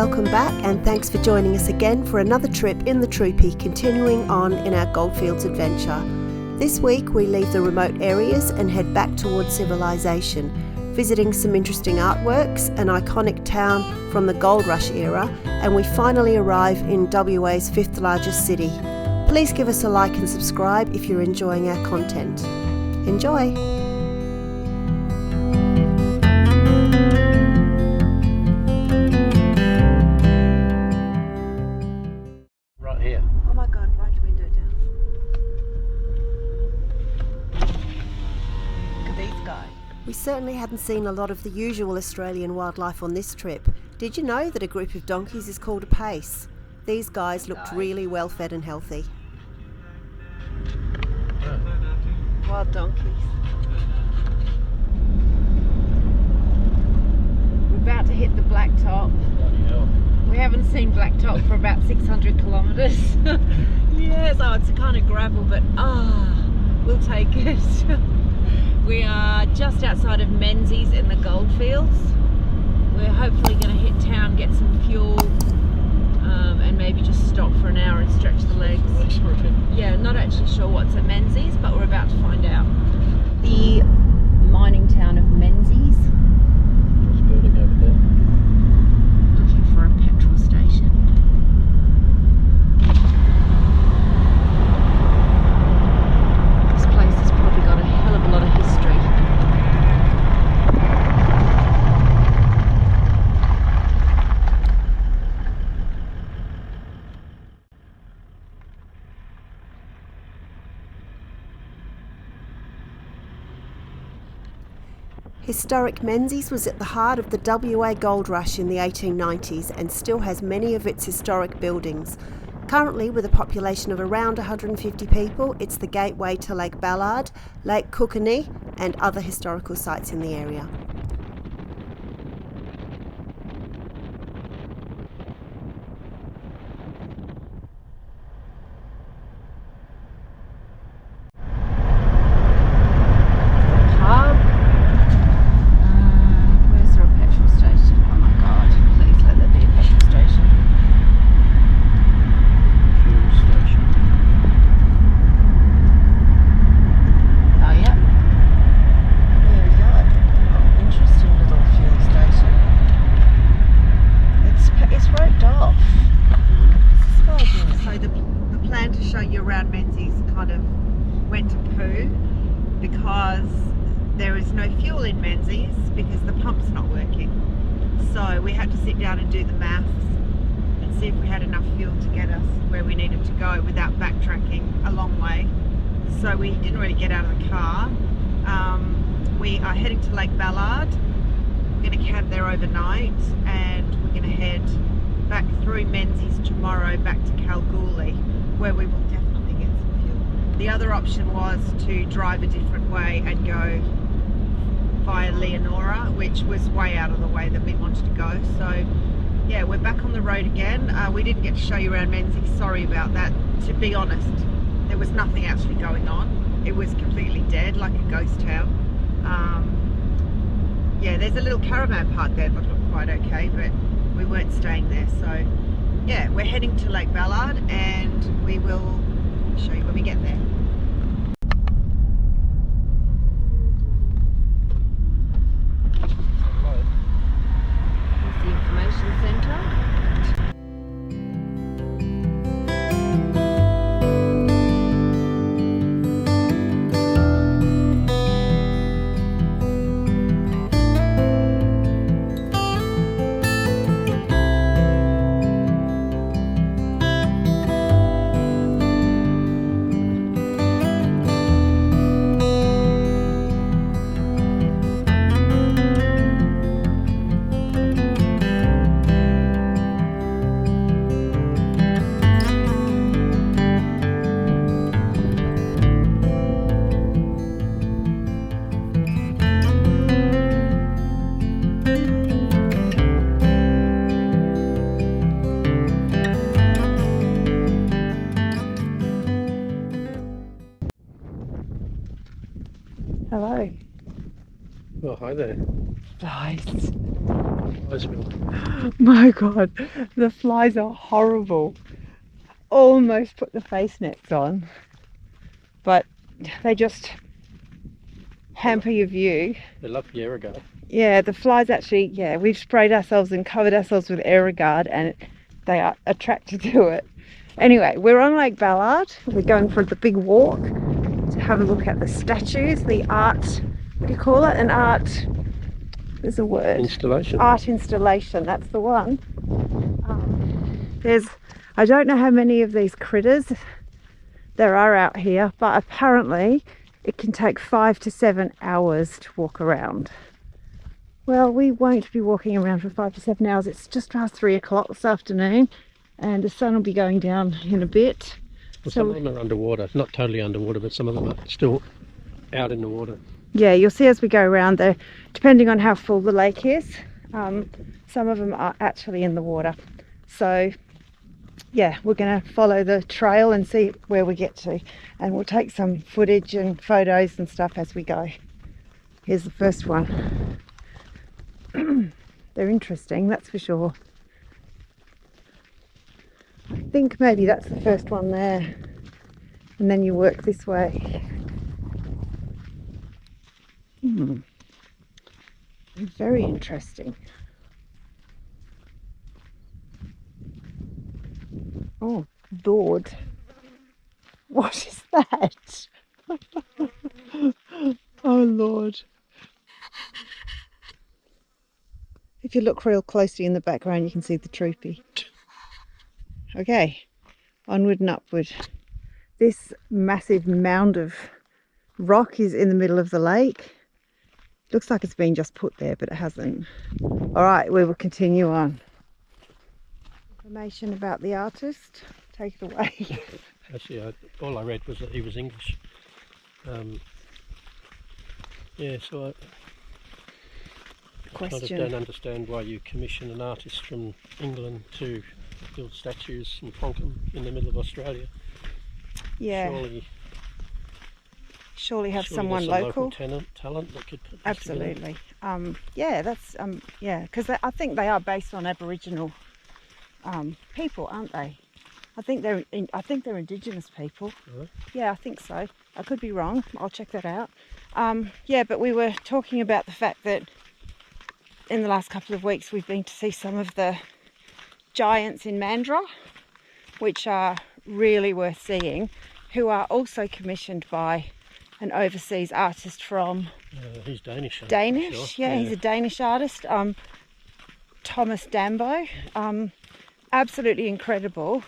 Welcome back, and thanks for joining us again for another trip in the TROOPY, continuing on in our Goldfields adventure. This week we leave the remote areas and head back towards civilisation, visiting some interesting artworks, an iconic town from the gold rush era, and we finally arrive in WA's 5th largest city. Please give us a like and subscribe if you're enjoying our content. Enjoy! We certainly hadn't seen a lot of the usual Australian wildlife on this trip. Did you know that a group of donkeys is called a pace? These guys looked really well fed and healthy. Wild donkeys. We're about to hit the blacktop. We haven't seen blacktop for about 600 kilometres. Yes, oh, it's a kind of gravel, but we'll take it. We are just outside of Menzies in the Goldfields. We're hopefully going to hit town, get some fuel, and maybe just stop for an hour and stretch the legs. Yeah, not actually sure what's at Menzies, but we're about to find out. The mining town of Menzies. There's a building over there. Looking for a petrol station. This place has probably got a hell of a lot of history. Historic Menzies was at the heart of the WA gold rush in the 1890s and still has many of its historic buildings. Currently, with a population of around 150 people, it's the gateway to Lake Ballard, Lake Kookanee and other historical sites in the area. Because there is no fuel in Menzies because the pump's not working. So we had to sit down and do the maths and see if we had enough fuel to get us where we needed to go without backtracking a long way. So we didn't really get out of the car. We are heading to Lake Ballard. We're going to camp there overnight and we're going to head back through Menzies tomorrow back to Kalgoorlie, where we will definitely get some fuel. The other option was to drive a different way and go via Leonora, which was way out of the way that we wanted to go. So yeah, we're back on the road again. We didn't get to show you around Menzies, sorry about that. To be honest, there was nothing actually going on. It was completely dead, like a ghost town. Yeah, there's a little caravan park there that looked quite okay, but we weren't staying there. So yeah, we're heading to Lake Ballard and we will show you when we get there. Here's the information centre. Hello. Oh, hi there. Nice. My God, the flies are horrible. Almost put the face nets on, but they just hamper your view. They love the Aerogard. Yeah, the flies actually, yeah, we've sprayed ourselves and covered ourselves with Aerogard and they are attracted to it. Anyway, we're on Lake Ballard. We're going for the big walk to have a look at the statues, the art, what do you call it? An art, there's a word. Installation. Art installation, that's the one. I don't know how many of these critters there are out here, but apparently it can take 5 to 7 hours to walk around. Well, we won't be walking around for 5 to 7 hours. It's just past 3 o'clock this afternoon and the sun will be going down in a bit. Well, some of them are underwater, not totally underwater, but some of them are still out in the water. Yeah, you'll see as we go around there, depending on how full the lake is, some of them are actually in the water. So yeah, we're going to follow the trail and see where we get to, and we'll take some footage and photos and stuff as we go. Here's the first one. They're interesting, that's for sure. I think maybe that's the first one there, and then you work this way. Very interesting. Oh Lord, what is that? Oh Lord. If you look real closely in the background you can see the troopy. Okay, onward and upward. This massive mound of rock is in the middle of the lake. Looks like it's been just put there, but it hasn't. Alright, we will continue on. Information about the artist, take it away. Actually, all I read was that he was English. Yeah, so I kind of don't understand why you commission an artist from England to build statues and plonk them in the middle of Australia. Yeah. Surely have someone local talent that could put this absolutely together. Yeah, that's yeah, because I think they are based on Aboriginal people, aren't they? I think they're Indigenous people. Right. Yeah, I think so. I could be wrong. I'll check that out. Yeah, but we were talking about the fact that in the last couple of weeks we've been to see some of the giants in Mandurah, which are really worth seeing, who are also commissioned by an overseas artist from he's Danish. Danish, sure. yeah, he's a Danish artist, Thomas Dambo. Absolutely incredible.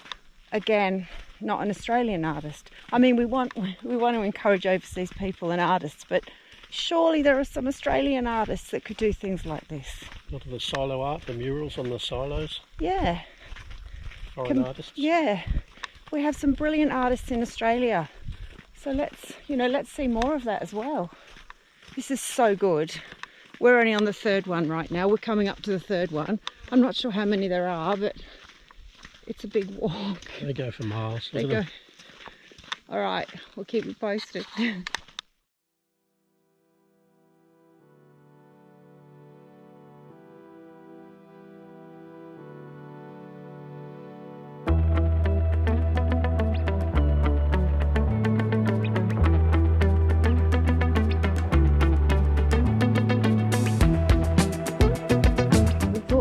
Again, not an Australian artist. I mean, we want to encourage overseas people and artists, but surely there are some Australian artists that could do things like this. A lot of the silo art, the murals on the silos. Yeah. Foreign artists. Yeah. We have some brilliant artists in Australia. So let's see more of that as well. This is so good. We're only on the third one right now. We're coming up to the third one. I'm not sure how many there are, but it's a big walk. They go for miles. They go. All right, we'll keep you posted.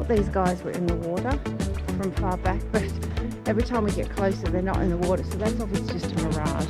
These guys were in the water from far back, but every time we get closer they're not in the water, so that's obviously just a mirage.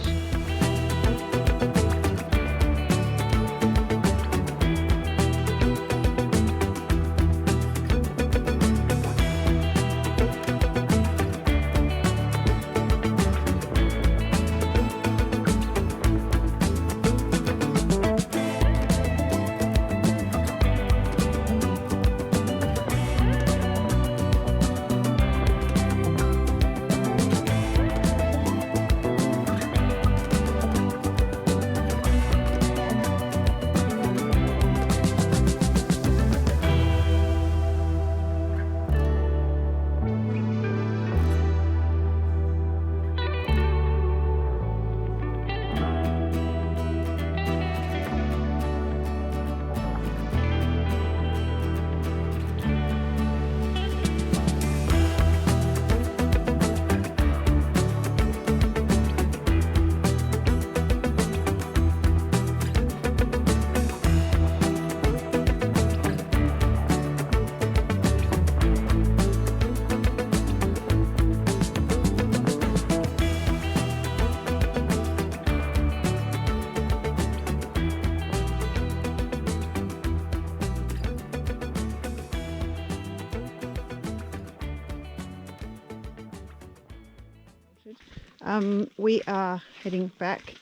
We are heading back.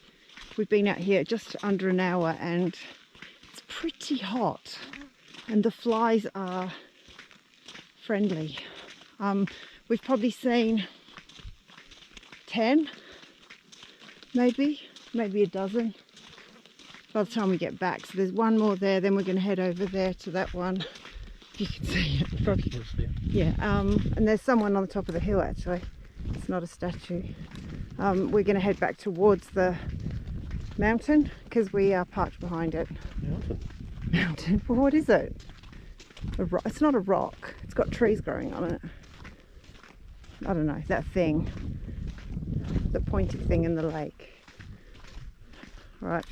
We've been out here just under an hour and it's pretty hot and the flies are friendly. We've probably seen 10, maybe a dozen by the time we get back. So there's one more there, then we're going to head over there to that one. You can see it. Probably. Yeah, and there's someone on the top of the hill actually. It's not a statue. We're going to head back towards the mountain because we are parked behind it. Mountain? Well, what is it? It's not a rock. It's got trees growing on it. I don't know, that thing. The pointy thing in the lake. Right.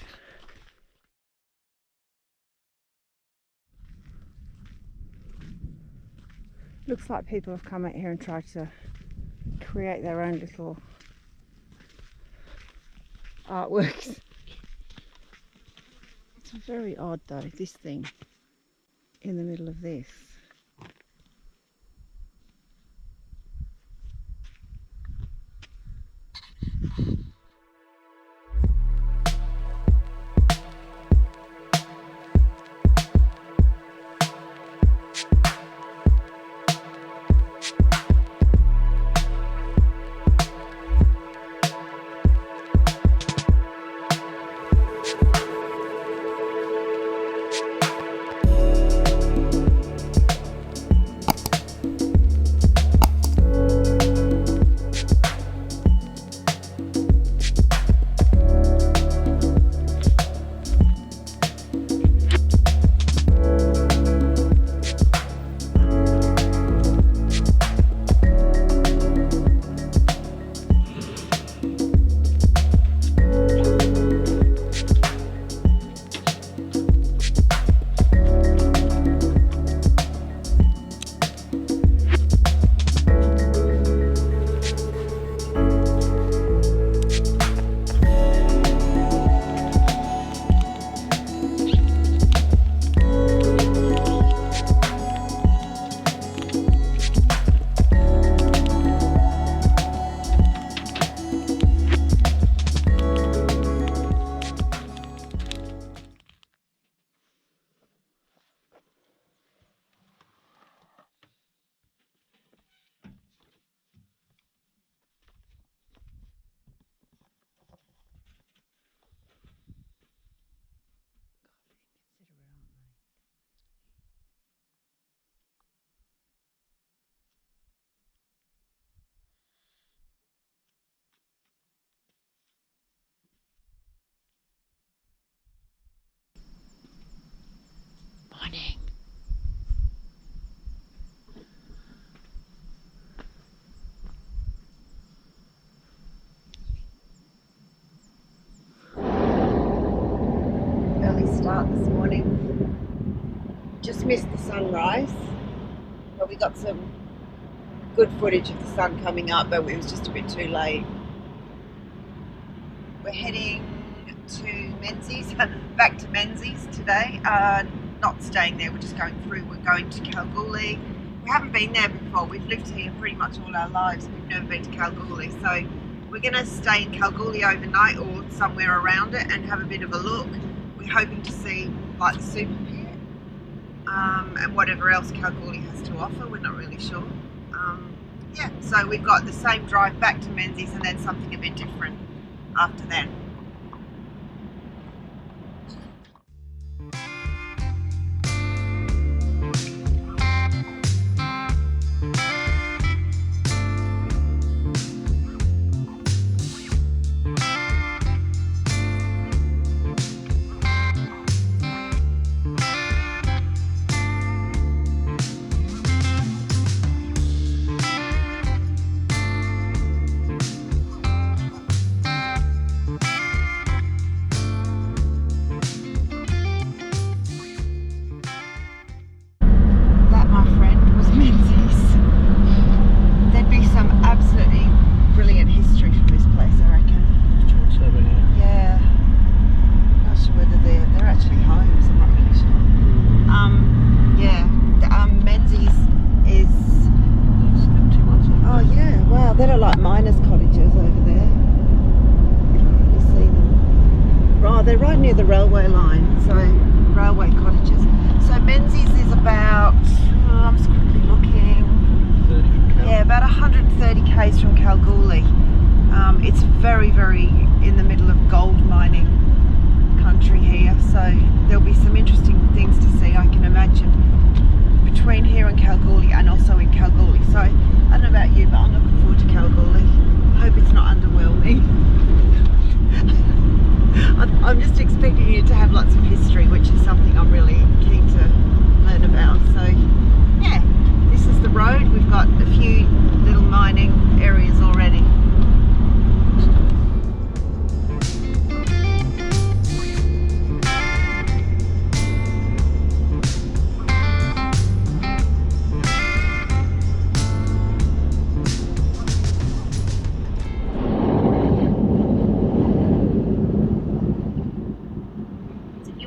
Looks like people have come out here and tried to create their own little artworks. It's very odd though, this thing in the middle of this. Morning. Early start this morning. Just missed the sunrise, but we got some good footage of the sun coming up, but it was just a bit too late. We're heading to Menzies, back to Menzies today. Not staying there, we're just going through. We're going to Kalgoorlie. We haven't been there before. We've lived here pretty much all our lives. We've never been to Kalgoorlie, so we're going to stay in Kalgoorlie overnight or somewhere around it and have a bit of a look. We're hoping to see like the super pit and whatever else Kalgoorlie has to offer. We're not really sure. Yeah, so we've got the same drive back to Menzies and then something a bit different after that. They're like miners' cottages over they're right near the railway line, so railway cottages. So Menzies is about, I'm just quickly looking, 30 from Cal. yeah, about 130 k's from Kalgoorlie. It's very, very in the middle of gold mining country here, so there'll be some interesting things to see, I can imagine, between here and Kalgoorlie, and also in Kalgoorlie. So I don't know about you, but I'm looking forward to Kalgoorlie. I hope it's not underwhelming. I'm just expecting it to have lots of history, which is something I'm really keen to learn about. So yeah, this is the road. We've got a few little mining areas already.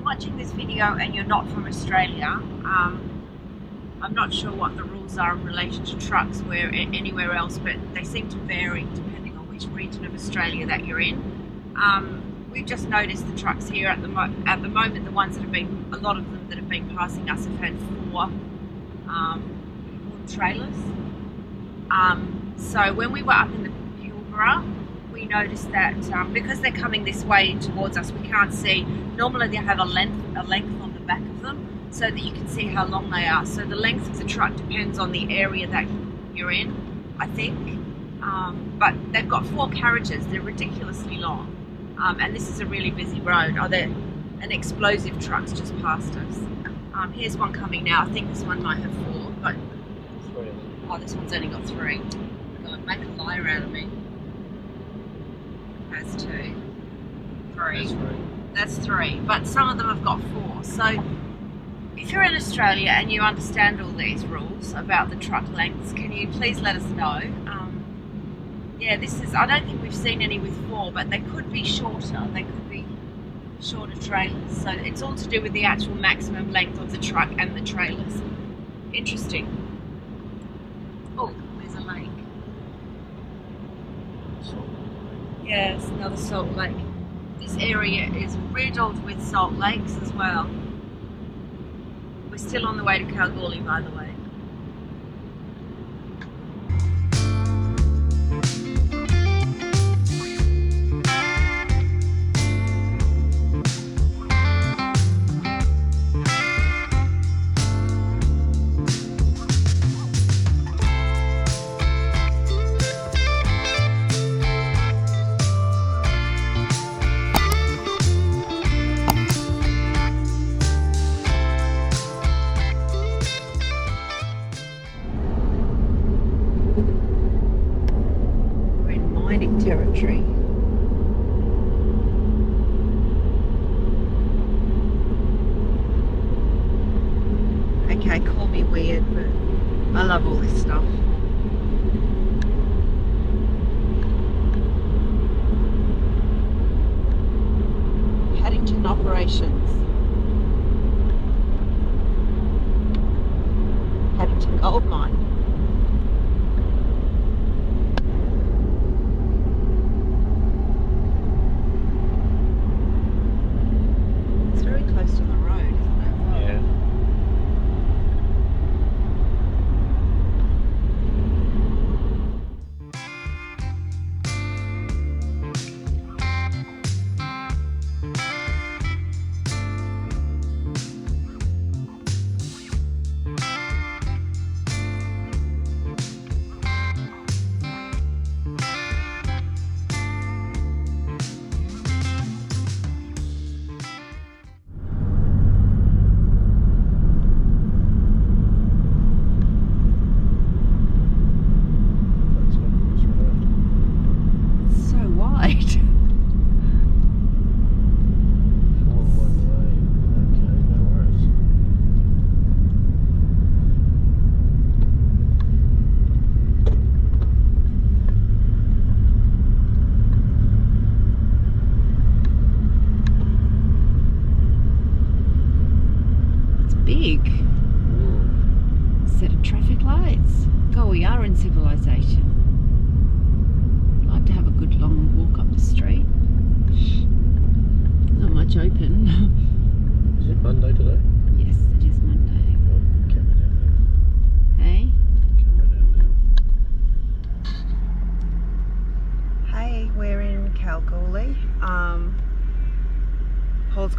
Watching this video and you're not from Australia, I'm not sure what the rules are in relation to trucks anywhere else, but they seem to vary depending on which region of Australia that you're in. We've just noticed the trucks here at the moment, the ones that have been, a lot of them that have been passing us have had 4 trailers. So when we were up in the Pilbara, we noticed that because they're coming this way towards us, we can't see. Normally they have a length on the back of them so that you can see how long they are. So the length of the truck depends on the area that you're in, I think. But they've got 4 carriages. They're ridiculously long. And this is a really busy road. An explosive truck's just passed us. Here's one coming now. I think this one might have 4, but 3. oh, this one's only got 3. God, make a liar out of me. Has 2, 3. That's 3, but some of them have got 4. So if you're in Australia and you understand all these rules about the truck lengths, can you please let us know? Yeah, I don't think we've seen any with 4, but they could be shorter. They could be shorter trailers. So it's all to do with the actual maximum length of the truck and the trailers. Interesting. Oh, there's a lake. Yes, another salt lake. This area is riddled with salt lakes as well. We're still on the way to Kalgoorlie, by the way. Territory. Okay, call me weird, but I love all this stuff. Paddington operations. Paddington gold mine.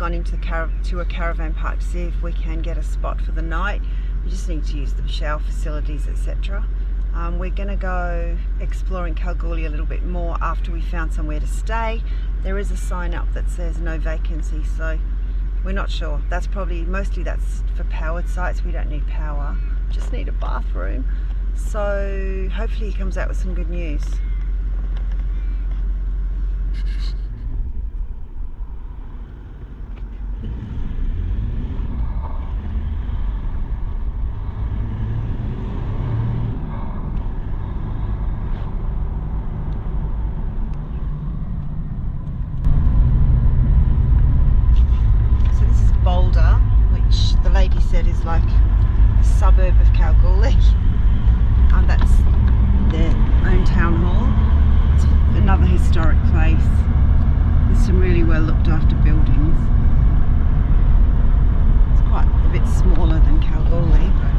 gone into to a caravan park to see if we can get a spot for the night. We just need to use the shower facilities, etc. We're going to go exploring Kalgoorlie a little bit more after we found somewhere to stay. There is a sign up that says no vacancy, so we're not sure. That's mostly that's for powered sites. We don't need power, just need a bathroom. So hopefully he comes out with some good news. So this is Ballard, which the lady said is like a suburb of Kalgoorlie. That's their own town hall. It's another historic place. There's some really well looked after buildings. It's quite a bit smaller than Kalgoorlie, but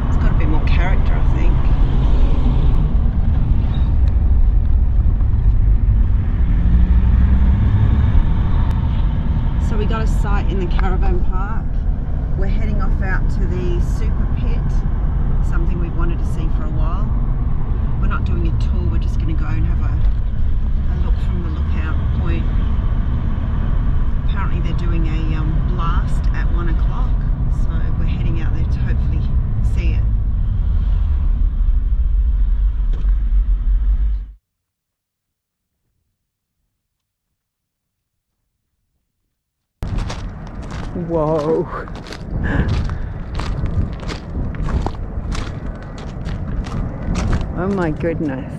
it's got a bit more character, I think. So we got a site in the caravan park. We're heading off out to the super pit, something we've wanted to see for a while. We're not doing a tour, we're just going to go and have a look from the lookout point. Apparently they're doing a blast at 1 o'clock, so we're heading out there to hopefully see it. Whoa. Oh my goodness.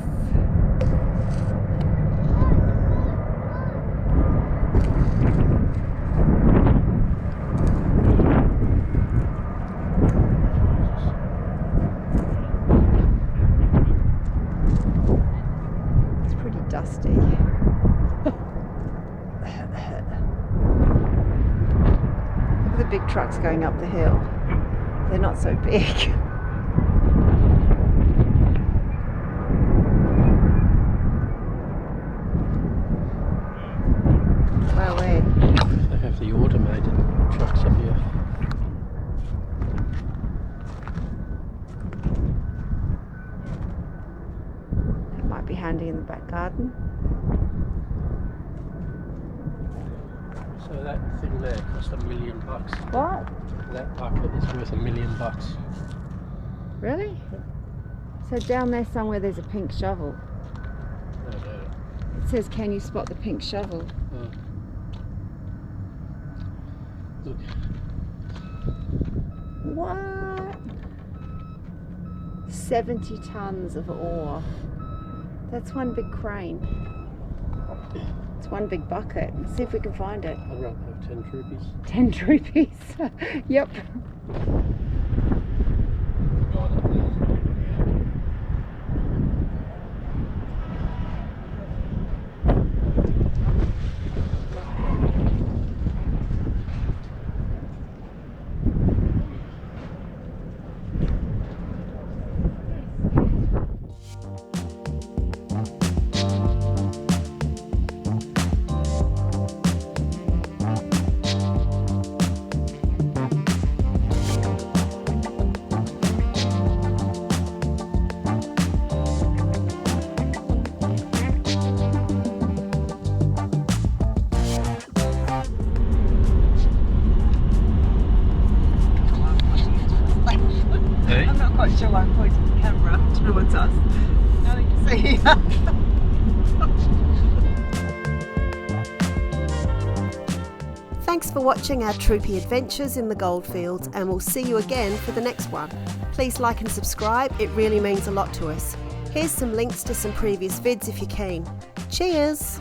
It's pretty dusty. The big trucks going up the hill. They're not so big. Wow, they have the automated trucks up here. It might be handy in the back garden. So that thing there cost $1 million. What? That bucket is worth $1 million. Really? So down there somewhere there's a pink shovel. No. It says, can you spot the pink shovel? Oh. Look. What? 70 tons of ore. That's one big crane. It's one big bucket. Let's see if we can find it. I'd rather have 10 troopies. 10 troopies. Yep. I'm not quite sure why I'm pointing the camera towards us. Nothing to see here. Thanks for watching our Troopy adventures in the goldfields, and we'll see you again for the next one. Please like and subscribe, it really means a lot to us. Here's some links to some previous vids if you're keen. Cheers!